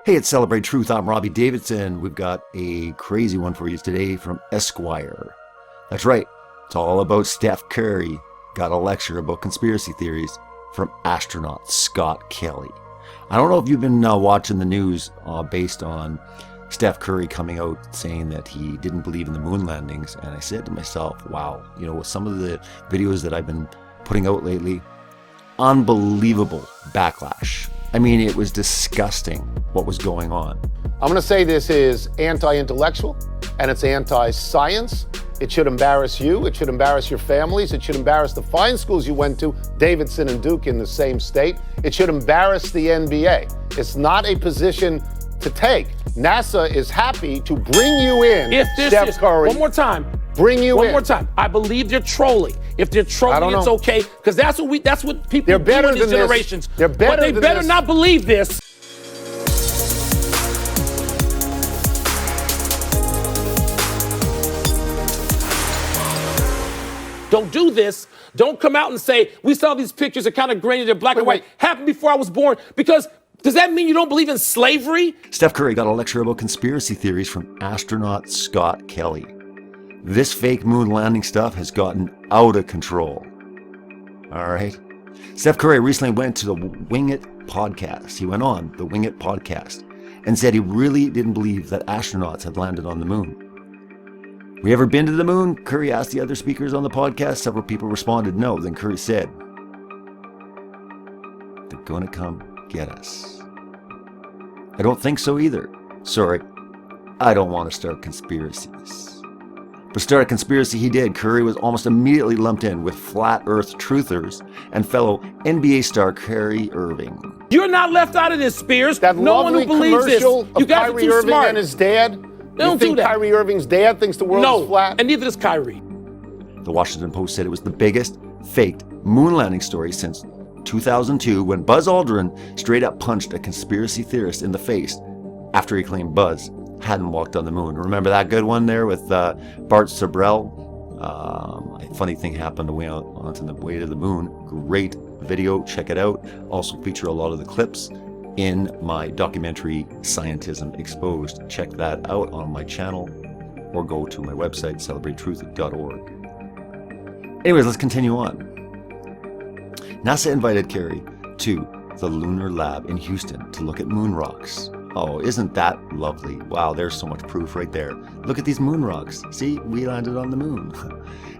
Hey, it's Celebrate Truth. I'm Robbie Davidson. We've got a crazy one for you today from Esquire. That's right. It's all about Steph Curry. Got a lecture about conspiracy theories from astronaut Scott Kelly. I don't know if you've been watching the news based on Steph Curry coming out saying that he didn't believe in the moon landings. And I said to myself, wow, with some of the videos that I've been putting out lately, unbelievable backlash. I mean, it was disgusting what was going on. I'm going to say this is anti-intellectual and it's anti-science. It should embarrass you. It should embarrass your families. It should embarrass the fine schools you went to, Davidson and Duke in the same state. It should embarrass the NBA. It's not a position to take. NASA is happy to bring you in, if this Steph is, Curry. One more time. Bring you in. One more time. I believe they're trolling. If they're trolling, it's okay, because that's what people They're better do in these than generations. This. They're better but they than better this. not believe this. Don't do this. Don't come out and say, we saw these pictures are kind of grainy, they're black and white. Happened before I was born. Because does that mean you don't believe in slavery? Steph Curry got a lecture about conspiracy theories from astronaut Scott Kelly. This fake moon landing stuff has gotten out of control. All right. Steph Curry recently went to the Wing It podcast. He went on the Wing It podcast and said he really didn't believe that astronauts had landed on the moon. We ever been to the moon? Curry asked the other speakers on the podcast. Several people responded no. Then Curry said, they're going to come get us. I don't think so either. Sorry, I don't want to start conspiracies. But start a conspiracy he did. Curry was almost immediately lumped in with flat earth truthers and fellow NBA star Kyrie Irving. You're not left out of this, Spears. That no one who believes this. You You guys are Kyrie too Irving smart. and his dad. They don't think do that. Kyrie Irving's dad thinks the world is flat? And neither does Kyrie. The Washington Post said it was the biggest faked moon landing story since 2002 when Buzz Aldrin straight up punched a conspiracy theorist in the face after he claimed Buzz hadn't walked on the moon. Remember that good one there with Bart Sabrell? A funny thing happened onto the way to the moon. Great video, check it out. Also feature a lot of the clips in my documentary Scientism Exposed. Check that out on my channel or go to my website celebratetruth.org. Anyways, let's continue on. NASA invited Kerry to the Lunar Lab in Houston to look at moon rocks. Oh, isn't that lovely? Wow, there's so much proof right there. Look at these moon rocks. See, we landed on the moon.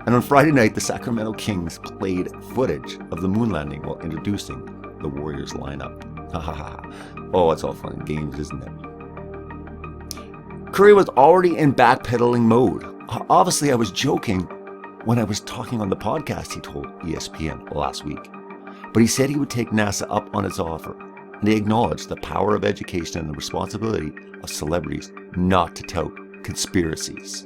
And on Friday night, the Sacramento Kings played footage of the moon landing while introducing the Warriors lineup. Ha ha ha. Oh, it's all fun and games, isn't it? Curry was already in backpedaling mode. Obviously, I was joking when I was talking on the podcast, he told ESPN last week. But he said he would take NASA up on its offer. And he acknowledged the power of education and the responsibility of celebrities not to tout conspiracies.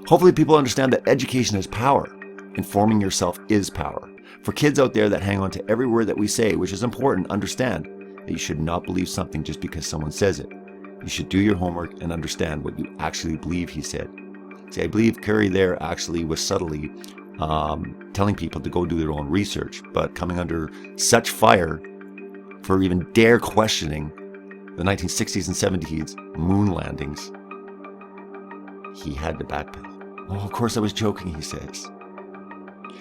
Hopefully people understand that education is power. Informing yourself is power. For kids out there that hang on to every word that we say, which is important, understand that you should not believe something just because someone says it. You should do your homework and understand what you actually believe he said. See, I believe Curry there actually was subtly telling people to go do their own research, but coming under such fire for even dare questioning the 1960s and 70s moon landings, he had to backpedal. Oh, of course I was joking, he says.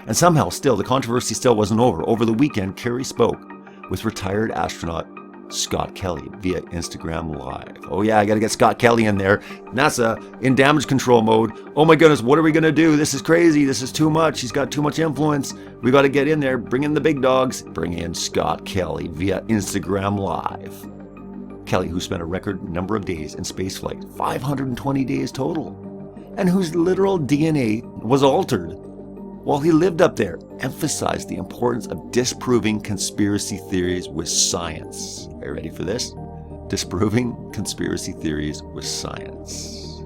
And somehow still, the controversy still wasn't over. Over the weekend, Kerry spoke with retired astronaut Scott Kelly via Instagram Live. Oh yeah, I gotta get Scott Kelly in there. NASA in damage control mode. Oh my goodness, what are we gonna do? This is crazy. This is too much. He's got too much influence. We gotta get in there. Bring in the big dogs. Bring in Scott Kelly via Instagram Live. Kelly, who spent a record number of days in spaceflight, 520 days total, and whose literal DNA was altered while he lived up there, emphasized the importance of disproving conspiracy theories with science. Are you ready for this? Disproving conspiracy theories with science.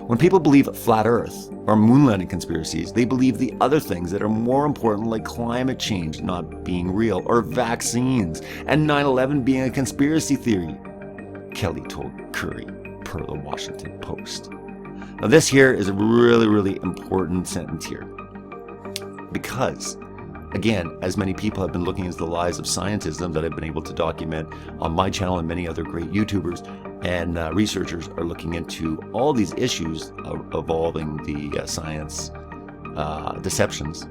When people believe flat Earth or moon landing conspiracies, they believe the other things that are more important, like climate change not being real, or vaccines, and 9/11 being a conspiracy theory, Kelly told Curry, per the Washington Post. Now this here is a really, really important sentence here, because Again, as many people have been looking into the lies of scientism that I've been able to document on my channel, and many other great YouTubers and researchers are looking into all these issues involving the science deceptions.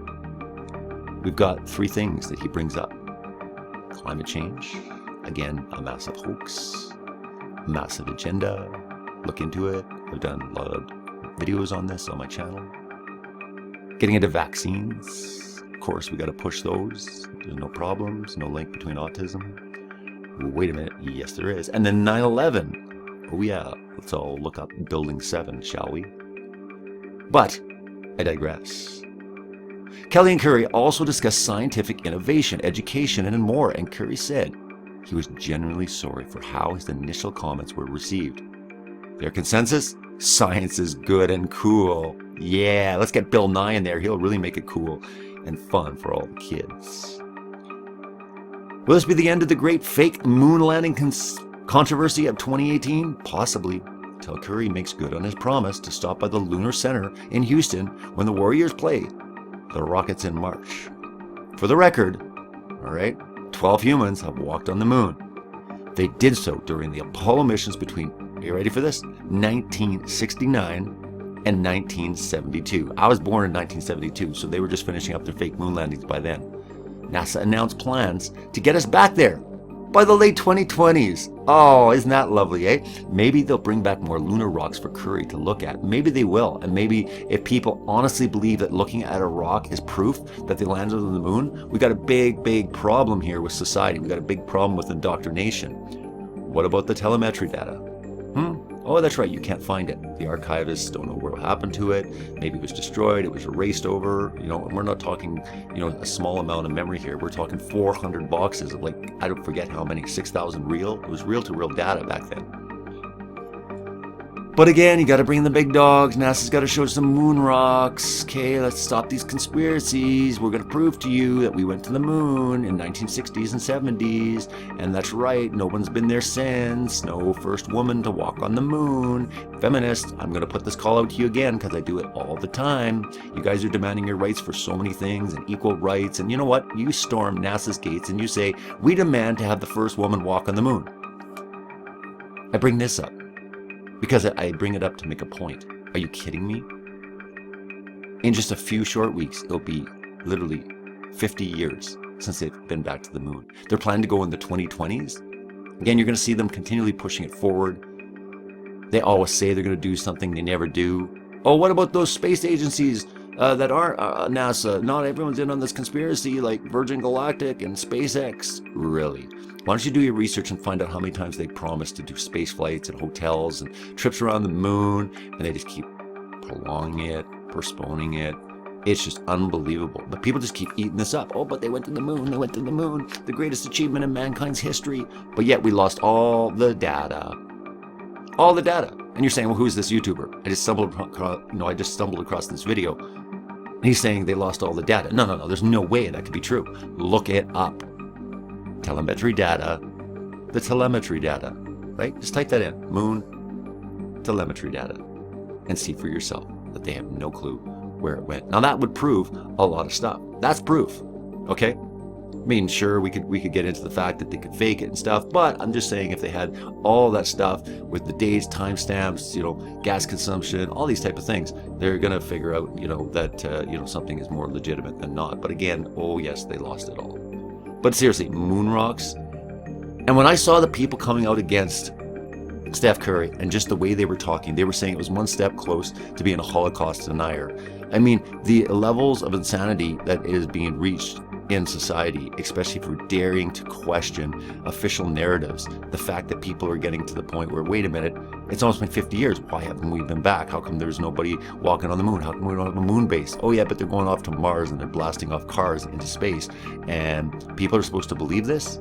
We've got three things that he brings up. Climate change, again, a massive hoax, a massive agenda. Look into it. I've done a lot of videos on this on my channel. Getting into vaccines. Of course, we got to push those. There's no problems, no link between autism. Wait a minute. Yes, there is. And then 9/11. Oh yeah, let's all look up Building 7, shall we? But I digress. Kelly and Curry also discussed scientific innovation, education, and more, and Curry said he was genuinely sorry for how his initial comments were received. Their consensus? Science is good and cool. Yeah, let's get Bill Nye in there. He'll really make it cool and fun for all the kids. Will this be the end of the great fake moon landing controversy of 2018? Possibly, until Curry makes good on his promise to stop by the Lunar Center in Houston when the Warriors play the Rockets in March. For the record, all right, 12 humans have walked on the moon. They did so during the Apollo missions between, are you ready for this? 1969 and 1972. I was born in 1972, so they were just finishing up their fake moon landings by then. NASA announced plans to get us back there by the late 2020s. Oh, isn't that lovely, eh? Maybe they'll bring back more lunar rocks for Curry to look at. Maybe they will. And maybe if people honestly believe that looking at a rock is proof that they landed on the moon, we got a big, big problem here with society. We got a big problem with indoctrination. What about the telemetry data? Oh, that's right, you can't find it. The archivists don't know what happened to it. Maybe it was destroyed, it was erased over, and we're not talking, a small amount of memory here. We're talking 400 boxes of, I don't forget how many, 6,000 real. It was reel-to-reel data back then. But again, you got to bring the big dogs. NASA's got to show some moon rocks. Okay, let's stop these conspiracies. We're going to prove to you that we went to the moon in 1960s and 70s. And that's right, no one's been there since. No first woman to walk on the moon. Feminists, I'm going to put this call out to you again because I do it all the time. You guys are demanding your rights for so many things and equal rights. And you know what? You storm NASA's gates and you say, we demand to have the first woman walk on the moon. I bring this up because I bring it up to make a point. Are you kidding me? In just a few short weeks, it'll be literally 50 years since they've been back to the moon. They're planning to go in the 2020s. Again, you're going to see them continually pushing it forward. They always say they're going to do something, they never do. Oh, what about those space agencies that aren't NASA? Not everyone's in on this conspiracy, like Virgin Galactic and SpaceX. Really? Why don't you do your research and find out how many times they promised to do space flights and hotels and trips around the moon, and they just keep prolonging it, postponing it. It's just unbelievable. But people just keep eating this up. Oh, but they went to the moon, the greatest achievement in mankind's history. But yet we lost all the data. All the data. And you're saying, well, who's this YouTuber? I just stumbled across this video. And he's saying they lost all the data. No. There's no way that could be true. Look it up. Telemetry data. The telemetry data. Right? Just type that in. Moon telemetry data. And see for yourself that they have no clue where it went. Now that would prove a lot of stuff. That's proof. Okay? I mean, sure, we could get into the fact that they could fake it and stuff, but I'm just saying if they had all that stuff with the dates, timestamps, gas consumption, all these type of things, they're going to figure out, that, something is more legitimate than not. But again, oh yes, they lost it all. But seriously, moon rocks. And when I saw the people coming out against Steph Curry and just the way they were talking, they were saying it was one step close to being a Holocaust denier. I mean, the levels of insanity that is being reached in society, especially for daring to question official narratives, the fact that people are getting to the point where, wait a minute, it's almost been 50 years. Why haven't we been back? How come there's nobody walking on the moon? How come we don't have a moon base? Oh yeah, but they're going off to Mars and they're blasting off cars into space. And people are supposed to believe this?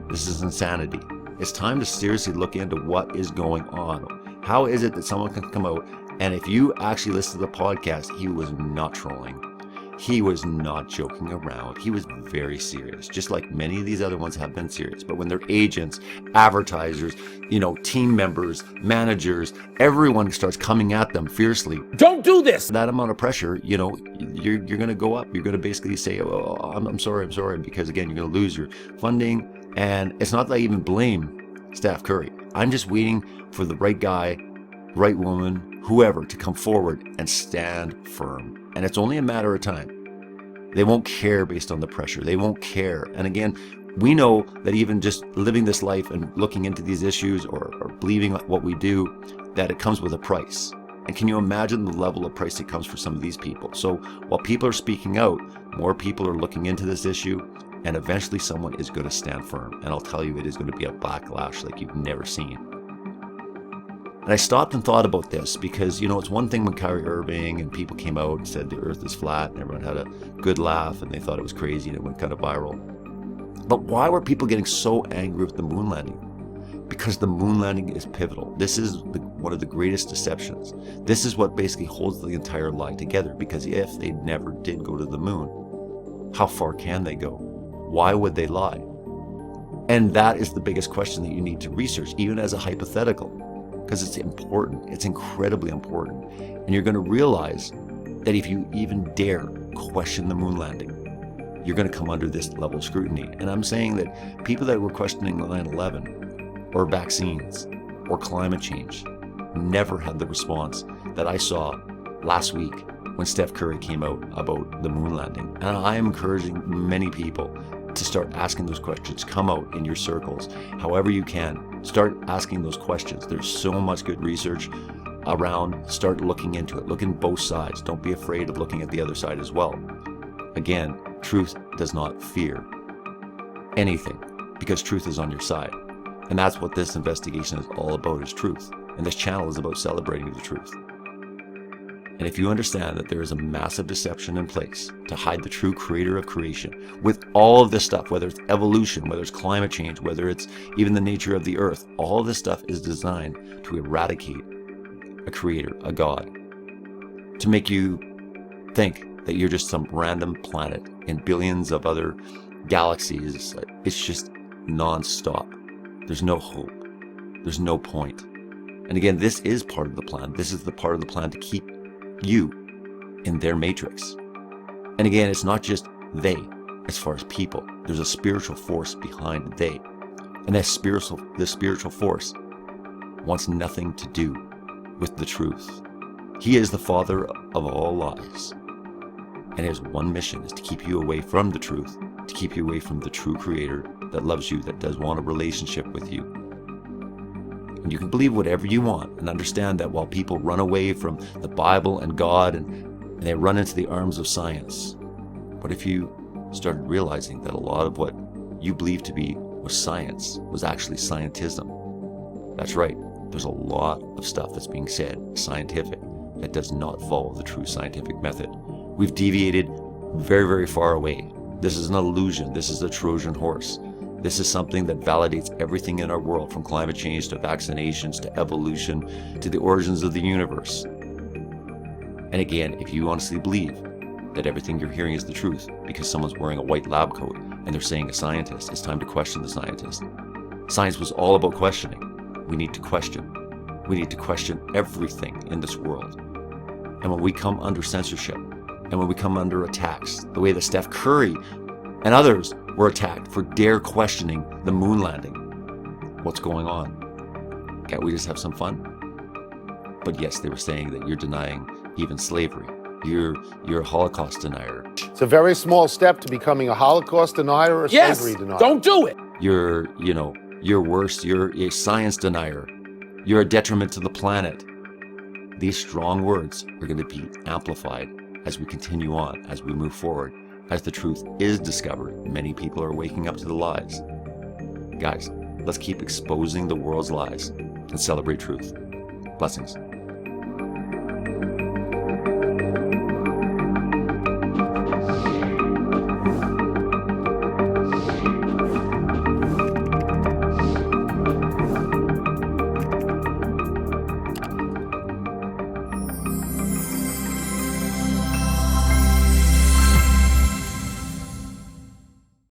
This is insanity. It's time to seriously look into what is going on. How is it that someone can come out, and if you actually listen to the podcast, he was not trolling. he was not joking around. He was very serious, just like many of these other ones have been serious. But when their agents, advertisers, team members, managers, everyone starts coming at them fiercely. Don't do this. That amount of pressure, you're going to go up. You're going to basically say, oh, I'm sorry, because again, you're going to lose your funding. And it's not that I even blame Steph Curry. I'm just waiting for the right guy, right woman, whoever to come forward and stand firm. And it's only a matter of time. They won't care based on the pressure. They won't care. And again, we know that even just living this life and looking into these issues or believing what we do, that it comes with a price. And can you imagine the level of price it comes for some of these people? So while people are speaking out, more people are looking into this issue, and eventually someone is going to stand firm. And I'll tell you, it is going to be a backlash like you've never seen. And I stopped and thought about this because, it's one thing when Kyrie Irving and people came out and said the earth is flat and everyone had a good laugh and they thought it was crazy and it went kind of viral. But why were people getting so angry with the moon landing? Because the moon landing is pivotal. This is one of the greatest deceptions. This is what basically holds the entire lie together, because if they never did go to the moon, how far can they go? Why would they lie? And that is the biggest question that you need to research, even as a hypothetical, because it's important. It's incredibly important. And you're going to realize that if you even dare question the moon landing, you're going to come under this level of scrutiny. And I'm saying that people that were questioning 9/11 or vaccines or climate change never had the response that I saw last week when Steph Curry came out about the moon landing. And I am encouraging many people to start asking those questions. Come out in your circles, however you can. Start asking those questions. There's so much good research around. Start looking into it. Look in both sides. Don't be afraid of looking at the other side as well. Again, truth does not fear anything, because truth is on your side. And that's what this investigation is all about, is truth. And this channel is about celebrating the truth. And if you understand that there is a massive deception in place to hide the true creator of creation with all of this stuff, whether it's evolution, whether it's climate change, whether it's even the nature of the earth, all of this stuff is designed to eradicate a creator, a God, to make you think that you're just some random planet in billions of other galaxies. It's just non-stop. There's no hope. There's no point. And again, this is part of the plan. This is the part of the plan to keep you in their matrix. And again, it's not just they as far as people. There's a spiritual force behind they. And this spiritual force wants nothing to do with the truth. He is the father of all lies. And his one mission is to keep you away from the truth, to keep you away from the true creator that loves you, that does want a relationship with you. And you can believe whatever you want and understand that while people run away from the Bible and God and they run into the arms of science, what if you started realizing that a lot of what you believe to be was science was actually scientism? That's right. There's a lot of stuff that's being said, scientific, that does not follow the true scientific method. We've deviated very, very far away. This is an illusion. This is a Trojan horse. This is something that validates everything in our world, from climate change to vaccinations to evolution to the origins of the universe. And again, if you honestly believe that everything you're hearing is the truth because someone's wearing a white lab coat and they're saying a scientist, it's time to question the scientist. Science was all about questioning. We need to question. We need to question everything in this world. And when we come under censorship, and when we come under attacks, the way that Steph Curry and others were attacked for dare questioning the moon landing, what's going on? Can't we just have some fun? But yes, they were saying that you're denying even slavery. You're a Holocaust denier. It's a very small step to becoming a Holocaust denier or a slavery denier. Don't do it. You're worse. You're a science denier. You're a detriment to the planet. These strong words are going to be amplified as we continue on, as we move forward, as the truth is discovered. Many people are waking up to the lies. Guys, let's keep exposing the world's lies and celebrate truth. Blessings.